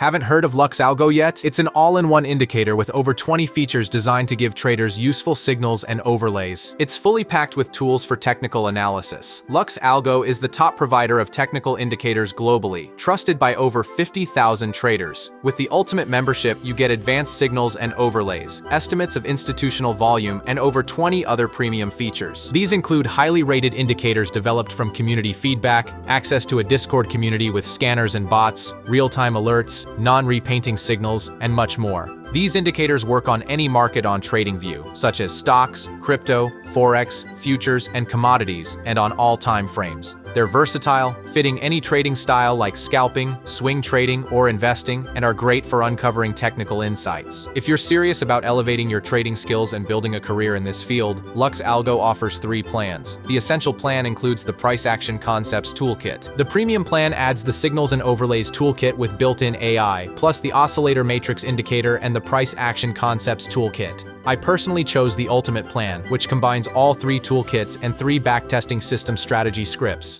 Haven't heard of LuxAlgo yet? It's an all-in-one indicator with over 20 features designed to give traders useful signals and overlays. It's fully packed with tools for technical analysis. LuxAlgo is the top provider of technical indicators globally, trusted by over 50,000 traders. With the Ultimate membership, you get advanced signals and overlays, estimates of institutional volume, and over 20 other premium features. These include highly rated indicators developed from community feedback, access to a Discord community with scanners and bots, real-time alerts, non-repainting signals, and much more. These indicators work on any market on TradingView, such as stocks, crypto, forex, futures, and commodities, and on all time frames. They're versatile, fitting any trading style like scalping, swing trading, or investing, and are great for uncovering technical insights. If you're serious about elevating your trading skills and building a career in this field, LuxAlgo offers 3 plans. The Essential plan includes the Price Action Concepts Toolkit. The Premium plan adds the Signals and Overlays Toolkit with built-in AI, plus the Oscillator Matrix Indicator and the Price Action Concepts Toolkit. I personally chose the Ultimate plan, which combines all 3 toolkits and 3 backtesting system strategy scripts.